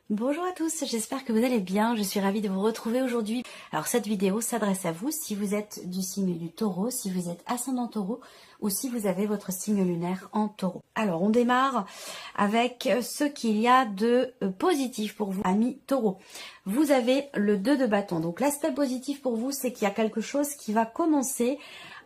Bonjour à tous, j'espère que vous allez bien, je suis ravie de vous retrouver aujourd'hui. Alors cette vidéo s'adresse à vous si vous êtes du signe du taureau, si vous êtes ascendant taureau ou si vous avez votre signe lunaire en taureau. Alors on démarre avec ce qu'il y a de positif pour vous, amis taureau. Vous avez le 2 de bâton, donc l'aspect positif pour vous c'est qu'il y a quelque chose qui va commencer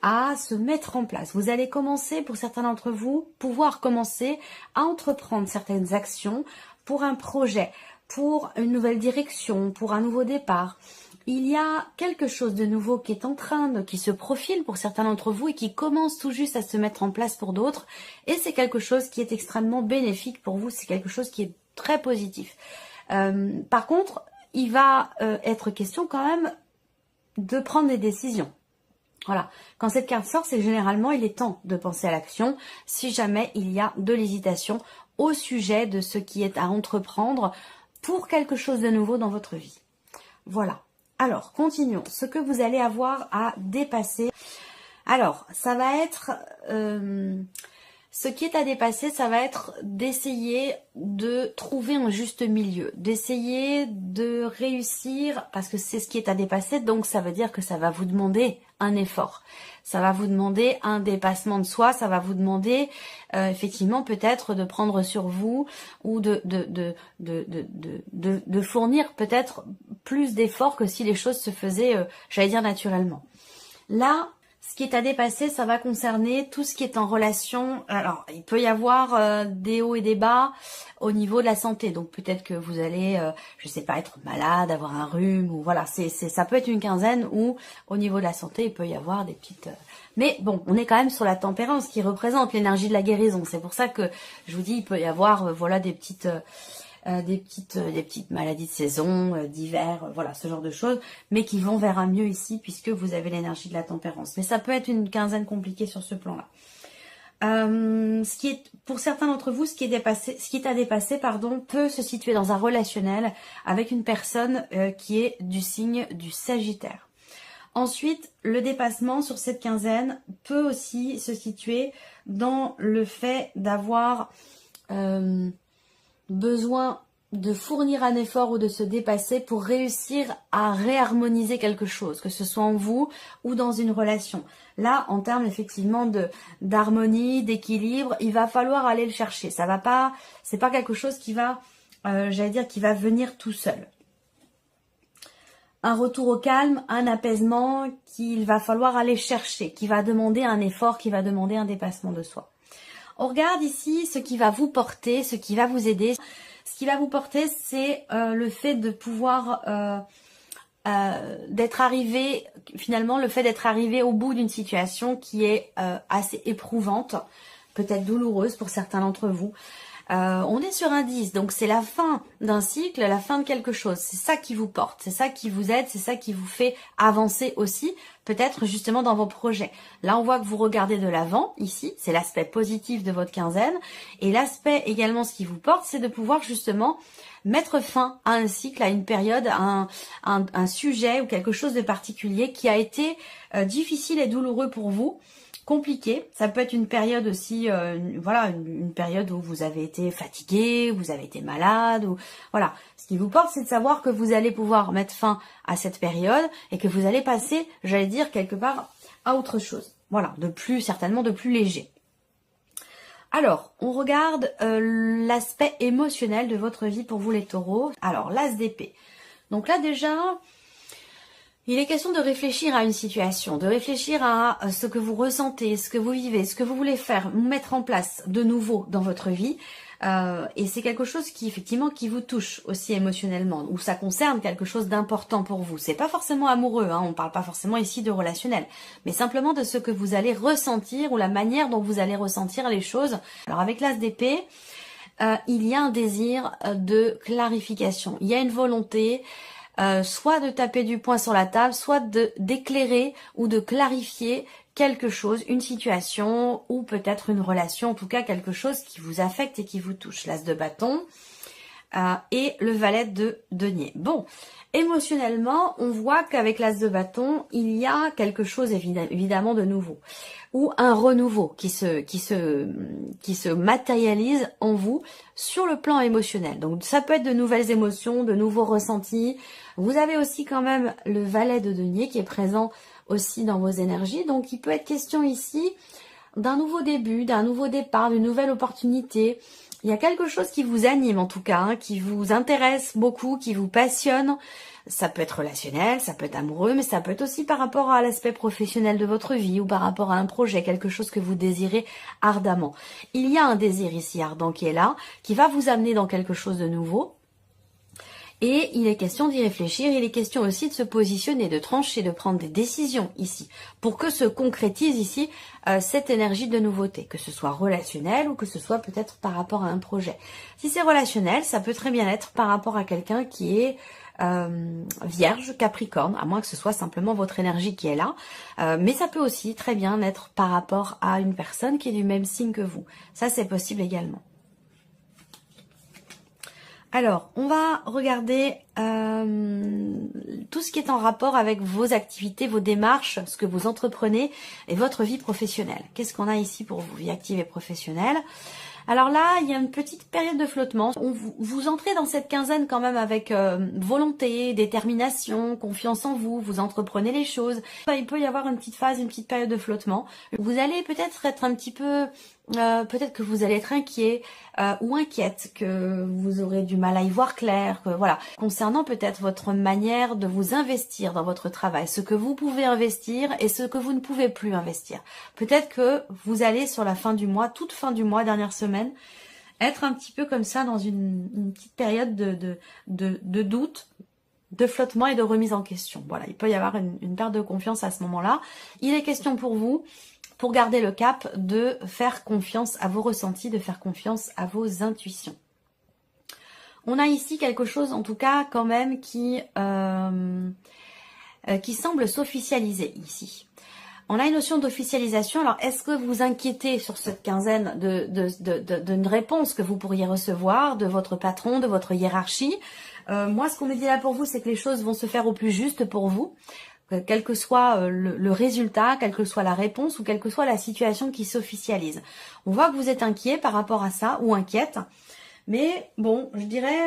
à se mettre en place. Vous allez commencer, pour certains d'entre vous, pouvoir commencer à entreprendre certaines actions pour un projet, pour une nouvelle direction, pour un nouveau départ. Il y a quelque chose de nouveau qui est en train qui se profile pour certains d'entre vous et qui commence tout juste à se mettre en place pour d'autres. Et c'est quelque chose qui est extrêmement bénéfique pour vous, c'est quelque chose qui est très positif. Par contre, il va être question quand même de prendre des décisions. Voilà, quand cette carte sort, c'est que généralement il est temps de penser à l'action si jamais il y a de l'hésitation au sujet de ce qui est à entreprendre pour quelque chose de nouveau dans votre vie. Voilà, alors continuons, ce que vous allez avoir à dépasser. Alors, ça va être... ce qui est à dépasser, ça va être d'essayer de trouver un juste milieu, d'essayer de réussir, parce que c'est ce qui est à dépasser, donc ça veut dire que ça va vous demander un effort. Ça va vous demander un dépassement de soi, ça va vous demander effectivement peut-être de prendre sur vous ou de fournir peut-être plus d'efforts que si les choses se faisaient, j'allais dire naturellement. Là, ce qui est à dépasser, ça va concerner tout ce qui est en relation. Alors, il peut y avoir des hauts et des bas au niveau de la santé. Donc, peut-être que vous allez, je sais pas, être malade, avoir un rhume, ou voilà. Ça peut être une quinzaine où, au niveau de la santé, il peut y avoir des petites... Mais bon, on est quand même sur la tempérance qui représente l'énergie de la guérison. C'est pour ça que je vous dis, il peut y avoir, voilà, des petites maladies de saison, d'hiver, voilà, ce genre de choses, mais qui vont vers un mieux ici, puisque vous avez l'énergie de la tempérance. Mais ça peut être une quinzaine compliquée sur ce plan-là. Pour certains d'entre vous, ce qui est à dépasser, peut se situer dans un relationnel avec une personne qui est du signe du Sagittaire. Ensuite, le dépassement sur cette quinzaine peut aussi se situer dans le fait d'avoir besoin de fournir un effort ou de se dépasser pour réussir à réharmoniser quelque chose, que ce soit en vous ou dans une relation. Là, en termes effectivement d'harmonie, d'équilibre, il va falloir aller le chercher. Ça va pas, c'est pas quelque chose qui va, qui va venir tout seul. Un retour au calme, un apaisement qu'il va falloir aller chercher, qui va demander un effort, qui va demander un dépassement de soi. On regarde ici ce qui va vous porter, ce qui va vous aider. Ce qui va vous porter, c'est le fait de pouvoir d'être arrivé, finalement, le fait d'être arrivé au bout d'une situation qui est assez éprouvante, peut-être douloureuse pour certains d'entre vous. On est sur un 10, donc c'est la fin d'un cycle, la fin de quelque chose. C'est ça qui vous porte, c'est ça qui vous aide, c'est ça qui vous fait avancer aussi, peut-être justement dans vos projets. Là, on voit que vous regardez de l'avant, ici, c'est l'aspect positif de votre quinzaine. Et l'aspect également, ce qui vous porte, c'est de pouvoir justement mettre fin à un cycle, à une période, à un sujet ou quelque chose de particulier qui a été difficile et douloureux pour vous. Compliqué, ça peut être une période aussi, une période où vous avez été fatigué, vous avez été malade, ou voilà. Ce qui vous porte, c'est de savoir que vous allez pouvoir mettre fin à cette période et que vous allez passer, j'allais dire quelque part, à autre chose. Voilà, certainement de plus léger. Alors, on regarde l'aspect émotionnel de votre vie pour vous les taureaux. Alors, l'as d'épée. Donc là déjà... Il est question de réfléchir à une situation, de réfléchir à ce que vous ressentez, ce que vous vivez, ce que vous voulez faire, mettre en place de nouveau dans votre vie. Et c'est quelque chose qui effectivement qui vous touche aussi émotionnellement, ou ça concerne quelque chose d'important pour vous. C'est pas forcément amoureux, hein, on parle pas forcément ici de relationnel, mais simplement de ce que vous allez ressentir ou la manière dont vous allez ressentir les choses. Alors avec l'as d'épée, il y a un désir de clarification, il y a une volonté... soit de taper du poing sur la table, soit d'éclairer ou de clarifier quelque chose, une situation ou peut-être une relation, en tout cas quelque chose qui vous affecte et qui vous touche. L'as de bâton, et le valet de denier. Bon, émotionnellement, on voit qu'avec l'as de bâton, il y a quelque chose évidemment de nouveau, ou un renouveau qui se matérialise en vous sur le plan émotionnel. Donc ça peut être de nouvelles émotions, de nouveaux ressentis. Vous avez aussi quand même le valet de denier qui est présent aussi dans vos énergies. Donc il peut être question ici d'un nouveau début, d'un nouveau départ, d'une nouvelle opportunité. Il y a quelque chose qui vous anime en tout cas, hein, qui vous intéresse beaucoup, qui vous passionne. Ça peut être relationnel, ça peut être amoureux, mais ça peut être aussi par rapport à l'aspect professionnel de votre vie ou par rapport à un projet, quelque chose que vous désirez ardemment. Il y a un désir ici ardent qui est là, qui va vous amener dans quelque chose de nouveau. Et il est question d'y réfléchir, il est question aussi de se positionner, de trancher, de prendre des décisions ici, pour que se concrétise ici cette énergie de nouveauté, que ce soit relationnel ou que ce soit peut-être par rapport à un projet. Si c'est relationnel, ça peut très bien être par rapport à quelqu'un qui est Vierge, Capricorne, à moins que ce soit simplement votre énergie qui est là, mais ça peut aussi très bien être par rapport à une personne qui est du même signe que vous. Ça, c'est possible également. Alors, on va regarder tout ce qui est en rapport avec vos activités, vos démarches, ce que vous entreprenez et votre vie professionnelle. Qu'est-ce qu'on a ici pour vous, vie active et professionnelle? Alors là, il y a une petite période de flottement. Vous entrez dans cette quinzaine quand même avec volonté, détermination, confiance en vous, vous entreprenez les choses. Il peut y avoir une petite phase, une petite période de flottement. Vous allez peut-être être un petit peu... peut-être que vous allez être inquiet ou inquiète, que vous aurez du mal à y voir clair, que voilà. Concernant peut-être votre manière de vous investir dans votre travail, ce que vous pouvez investir et ce que vous ne pouvez plus investir. Peut-être que vous allez sur la fin du mois, toute fin du mois, dernière semaine, être un petit peu comme ça dans une petite période de doute, de flottement et de remise en question. Voilà, il peut y avoir une perte de confiance à ce moment-là. Il est question pour vous, pour garder le cap, de faire confiance à vos ressentis, de faire confiance à vos intuitions. On a ici quelque chose, en tout cas, quand même, qui semble s'officialiser ici. On a une notion d'officialisation. Alors, est-ce que vous vous inquiétez sur cette quinzaine d'une réponse que vous pourriez recevoir de votre patron, de votre hiérarchie? Moi, ce qu'on me dit là pour vous, c'est que les choses vont se faire au plus juste pour vous. Quel que soit le résultat, quelle que soit la réponse ou quelle que soit la situation qui s'officialise. On voit que vous êtes inquiet par rapport à ça ou inquiète. Mais bon, je dirais,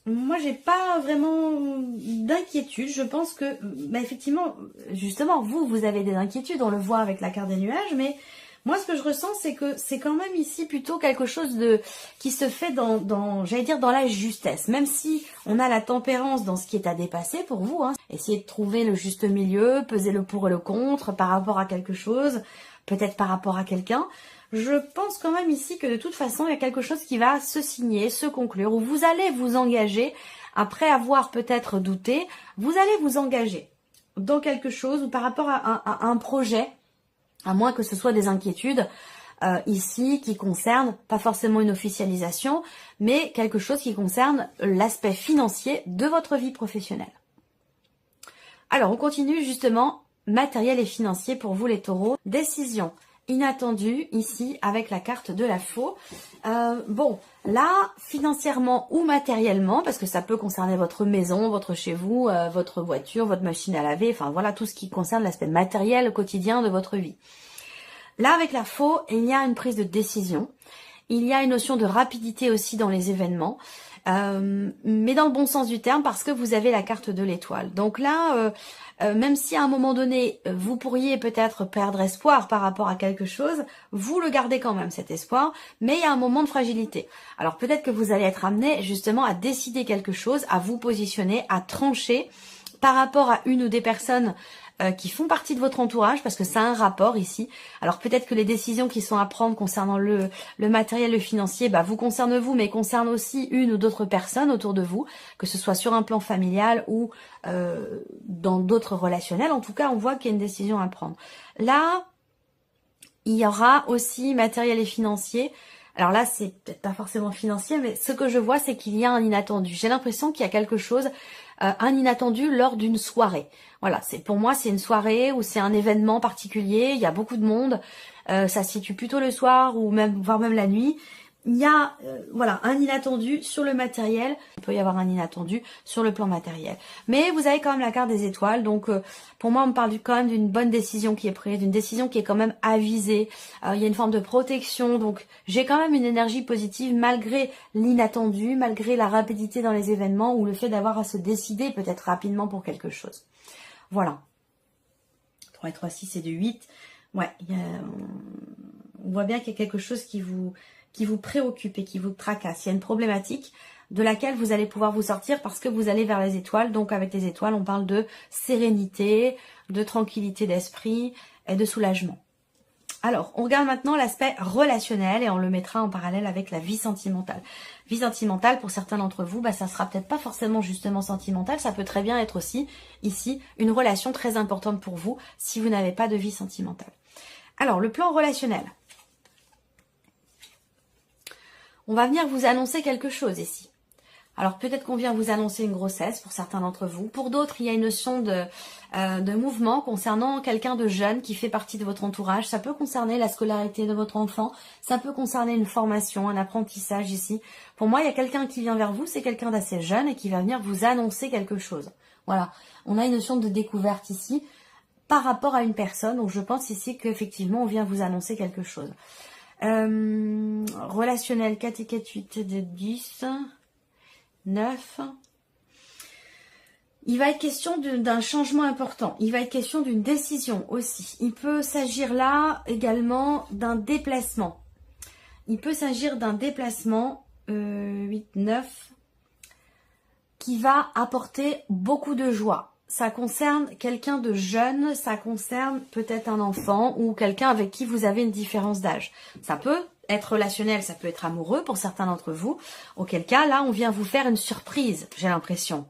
moi j'ai pas vraiment d'inquiétude. Je pense que, effectivement, justement, vous avez des inquiétudes, on le voit avec la carte des nuages, mais moi ce que je ressens, c'est que c'est quand même ici plutôt quelque chose qui se fait j'allais dire dans la justesse. Même si on a la tempérance dans ce qui est à dépasser pour vous, hein. Essayez de trouver le juste milieu, peser le pour et le contre par rapport à quelque chose, peut-être par rapport à quelqu'un. Je pense quand même ici que de toute façon, il y a quelque chose qui va se signer, se conclure, où vous allez vous engager, après avoir peut-être douté, vous allez vous engager dans quelque chose ou par rapport à un projet, à moins que ce soit des inquiétudes ici qui concernent pas forcément une officialisation, mais quelque chose qui concerne l'aspect financier de votre vie professionnelle. Alors, on continue justement, matériel et financier pour vous les taureaux. Décision inattendue ici avec la carte de la faux. Bon, là, financièrement ou matériellement, parce que ça peut concerner votre maison, votre chez vous, votre voiture, votre machine à laver, enfin voilà, tout ce qui concerne l'aspect matériel quotidien de votre vie. Là, avec la faux, il y a une prise de décision. Il y a une notion de rapidité aussi dans les événements, mais dans le bon sens du terme parce que vous avez la carte de l'étoile. Donc là, même si à un moment donné, vous pourriez peut-être perdre espoir par rapport à quelque chose, vous le gardez quand même cet espoir, mais il y a un moment de fragilité. Alors peut-être que vous allez être amené justement à décider quelque chose, à vous positionner, à trancher par rapport à une ou des personnes qui font partie de votre entourage, parce que ça a un rapport ici. Alors peut-être que les décisions qui sont à prendre concernant le matériel, le financier, vous concernent vous, mais concernent aussi une ou d'autres personnes autour de vous, que ce soit sur un plan familial ou dans d'autres relationnels. En tout cas, on voit qu'il y a une décision à prendre. Là, il y aura aussi matériel et financier. Alors là, c'est peut-être pas forcément financier, mais ce que je vois, c'est qu'il y a un inattendu. J'ai l'impression qu'il y a quelque chose, un inattendu lors d'une soirée. Voilà, pour moi, c'est une soirée ou c'est un événement particulier. Il y a beaucoup de monde. Ça se situe plutôt le soir ou voire même la nuit. il y a voilà, un inattendu sur le matériel. Il peut y avoir un inattendu sur le plan matériel. Mais vous avez quand même la carte des étoiles. Donc pour moi, on me parle quand même d'une bonne décision qui est prise, d'une décision qui est quand même avisée. Il y a une forme de protection. Donc j'ai quand même une énergie positive malgré l'inattendu, malgré la rapidité dans les événements ou le fait d'avoir à se décider peut-être rapidement pour quelque chose. Voilà. 3 et 3, 6 et 2, 8. Ouais, on voit bien qu'il y a quelque chose qui vous préoccupe et qui vous tracasse. Il y a une problématique de laquelle vous allez pouvoir vous sortir parce que vous allez vers les étoiles. Donc avec les étoiles, on parle de sérénité, de tranquillité d'esprit et de soulagement. Alors, on regarde maintenant l'aspect relationnel et on le mettra en parallèle avec la vie sentimentale. Vie sentimentale, pour certains d'entre vous, ça sera peut-être pas forcément justement sentimental, ça peut très bien être aussi, ici, une relation très importante pour vous si vous n'avez pas de vie sentimentale. Alors, le plan relationnel. On va venir vous annoncer quelque chose ici. Alors peut-être qu'on vient vous annoncer une grossesse pour certains d'entre vous. Pour d'autres, il y a une notion de mouvement concernant quelqu'un de jeune qui fait partie de votre entourage. Ça peut concerner la scolarité de votre enfant. Ça peut concerner une formation, un apprentissage ici. Pour moi, il y a quelqu'un qui vient vers vous. C'est quelqu'un d'assez jeune et qui va venir vous annoncer quelque chose. Voilà. On a une notion de découverte ici par rapport à une personne. Donc je pense ici qu'effectivement, on vient vous annoncer quelque chose. Relationnel 4 et 4, 8 de 10, 9. Il va être question d'un changement important. Il va être question d'une décision aussi. Il peut s'agir là également d'un déplacement. Il peut s'agir d'un déplacement 8, 9 qui va apporter beaucoup de joie. Ça concerne quelqu'un de jeune, ça concerne peut-être un enfant ou quelqu'un avec qui vous avez une différence d'âge. Ça peut être relationnel, ça peut être amoureux pour certains d'entre vous. Auquel cas, là, on vient vous faire une surprise, j'ai l'impression.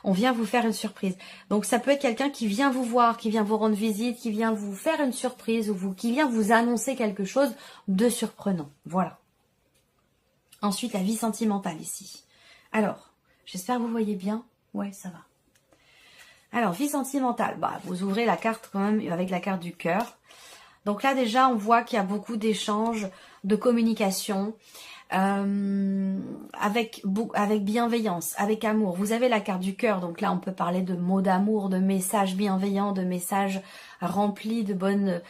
On vient vous faire une surprise. Donc, ça peut être quelqu'un qui vient vous voir, qui vient vous rendre visite, qui vient vous faire une surprise ou qui vient vous annoncer quelque chose de surprenant. Voilà. Ensuite, la vie sentimentale ici. Alors, j'espère que vous voyez bien. Ouais, ça va. Alors, vie sentimentale, vous ouvrez la carte quand même avec la carte du cœur. Donc là, déjà, on voit qu'il y a beaucoup d'échanges, de communication, avec bienveillance, avec amour. Vous avez la carte du cœur, donc là, on peut parler de mots d'amour, de messages bienveillants, de messages remplis de bonnes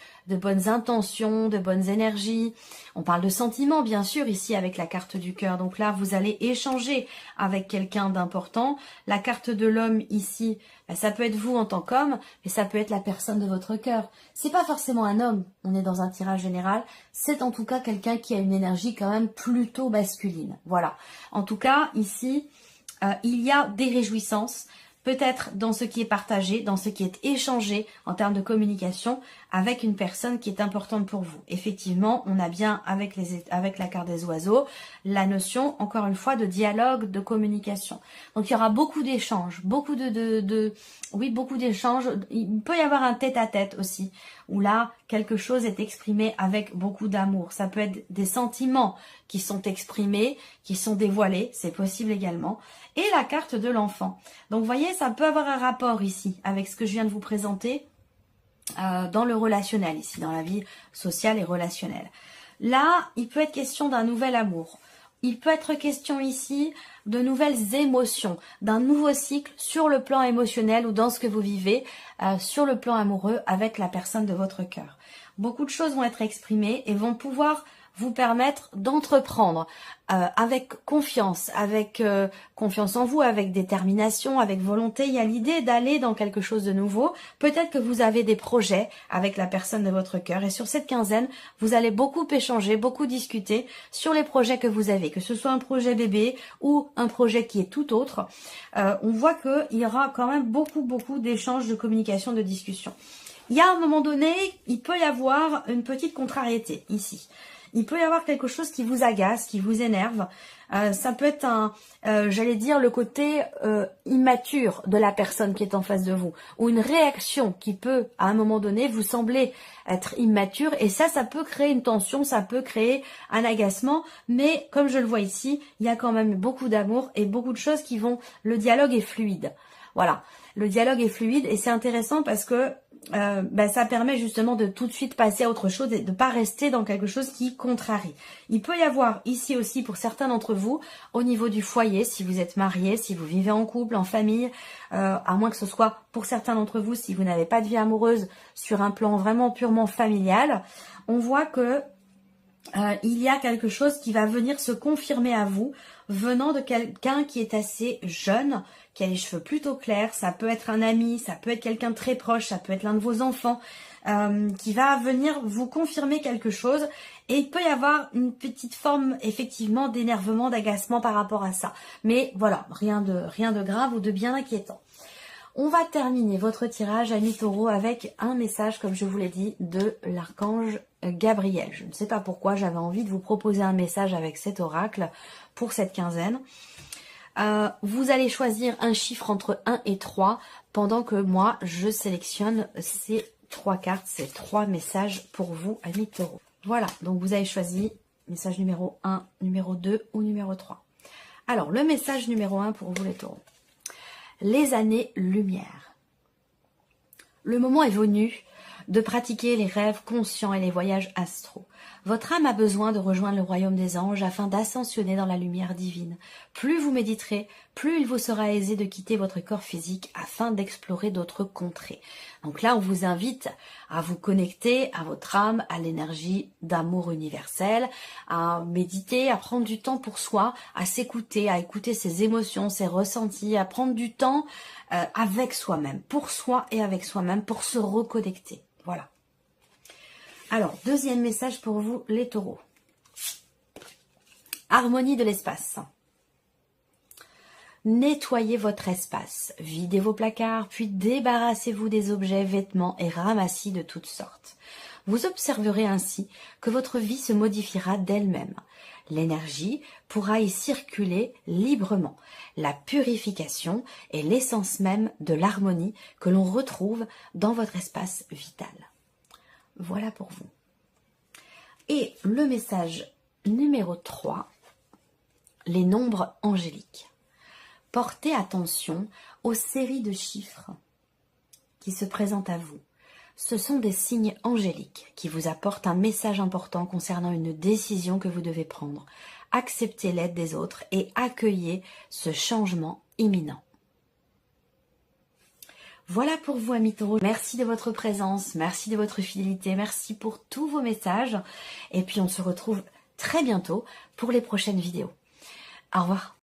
intentions, de bonnes énergies. On parle de sentiments, bien sûr, ici avec la carte du cœur. Donc là, vous allez échanger avec quelqu'un d'important. La carte de l'homme ici, ça peut être vous en tant qu'homme, mais ça peut être la personne de votre cœur. C'est pas forcément un homme, on est dans un tirage général. C'est en tout cas quelqu'un qui a une énergie quand même plutôt masculine. Voilà. En tout cas, ici, il y a des réjouissances. Peut-être dans ce qui est partagé, dans ce qui est échangé en termes de communication avec une personne qui est importante pour vous. Effectivement, on a bien avec la carte des oiseaux la notion, encore une fois, de dialogue, de communication. Donc il y aura beaucoup d'échanges, beaucoup beaucoup d'échanges. Il peut y avoir un tête-à-tête aussi, où là, quelque chose est exprimé avec beaucoup d'amour. Ça peut être des sentiments qui sont exprimés, qui sont dévoilés, c'est possible également. Et la carte de l'enfant. Donc, vous voyez, ça peut avoir un rapport ici avec ce que je viens de vous présenter dans le relationnel, ici, dans la vie sociale et relationnelle. Là, il peut être question d'un nouvel amour. Il peut être question ici de nouvelles émotions, d'un nouveau cycle sur le plan émotionnel ou dans ce que vous vivez, sur le plan amoureux avec la personne de votre cœur. Beaucoup de choses vont être exprimées et vont pouvoir vous permettre d'entreprendre avec confiance en vous, avec détermination, avec volonté. Il y a l'idée d'aller dans quelque chose de nouveau. Peut-être que vous avez des projets avec la personne de votre cœur. Et sur cette quinzaine, vous allez beaucoup échanger, beaucoup discuter sur les projets que vous avez. Que ce soit un projet bébé ou un projet qui est tout autre. On voit qu'il y aura quand même beaucoup d'échanges, de communication, de discussion. Il y a un moment donné, il peut y avoir une petite contrariété ici. Il peut y avoir quelque chose qui vous agace, qui vous énerve. Ça peut être j'allais dire, le côté immature de la personne qui est en face de vous. Ou une réaction qui peut, à un moment donné, vous sembler être immature. Et ça peut créer une tension, ça peut créer un agacement. Mais comme je le vois ici, il y a quand même beaucoup d'amour et beaucoup de choses qui vont... Le dialogue est fluide. Voilà. Le dialogue est fluide et c'est intéressant parce que ça permet justement de tout de suite passer à autre chose et de ne pas rester dans quelque chose qui contrarie. Il peut y avoir ici aussi pour certains d'entre vous, au niveau du foyer, si vous êtes marié, si vous vivez en couple, en famille, à moins que ce soit pour certains d'entre vous, si vous n'avez pas de vie amoureuse sur un plan vraiment purement familial, on voit que il y a quelque chose qui va venir se confirmer à vous, venant de quelqu'un qui est assez jeune, qui a les cheveux plutôt clairs, ça peut être un ami, ça peut être quelqu'un de très proche, ça peut être l'un de vos enfants, qui va venir vous confirmer quelque chose, et il peut y avoir une petite forme effectivement d'énervement, d'agacement par rapport à ça. Mais voilà, rien de grave ou de bien inquiétant. On va terminer votre tirage, amis taureaux, avec un message, comme je vous l'ai dit, de l'archange Gabriel. Je ne sais pas pourquoi, j'avais envie de vous proposer un message avec cet oracle pour cette quinzaine. Vous allez choisir un chiffre entre 1 et 3, pendant que moi, je sélectionne ces 3 cartes, ces 3 messages pour vous, amis taureaux. Voilà, donc vous avez choisi message numéro 1, numéro 2 ou numéro 3. Alors, le message numéro 1 pour vous, les taureaux. Les années-lumière. Le moment est venu de pratiquer les rêves conscients et les voyages astraux. Votre âme a besoin de rejoindre le royaume des anges afin d'ascensionner dans la lumière divine. Plus vous méditerez, plus il vous sera aisé de quitter votre corps physique afin d'explorer d'autres contrées. Donc là, on vous invite à vous connecter à votre âme, à l'énergie d'amour universel, à méditer, à prendre du temps pour soi, à s'écouter, à écouter ses émotions, ses ressentis, à prendre du temps avec soi-même, pour soi et avec soi-même, pour se reconnecter. Voilà. Alors, deuxième message pour vous, les taureaux. Harmonie de l'espace. Nettoyez votre espace, videz vos placards, puis débarrassez-vous des objets, vêtements et ramassis de toutes sortes. Vous observerez ainsi que votre vie se modifiera d'elle-même. L'énergie pourra y circuler librement. La purification est l'essence même de l'harmonie que l'on retrouve dans votre espace vital. Voilà pour vous. Et le message numéro 3, les nombres angéliques. Portez attention aux séries de chiffres qui se présentent à vous. Ce sont des signes angéliques qui vous apportent un message important concernant une décision que vous devez prendre. Acceptez l'aide des autres et accueillez ce changement imminent. Voilà pour vous, amis taureaux. Merci de votre présence, merci de votre fidélité, merci pour tous vos messages. Et puis on se retrouve très bientôt pour les prochaines vidéos. Au revoir.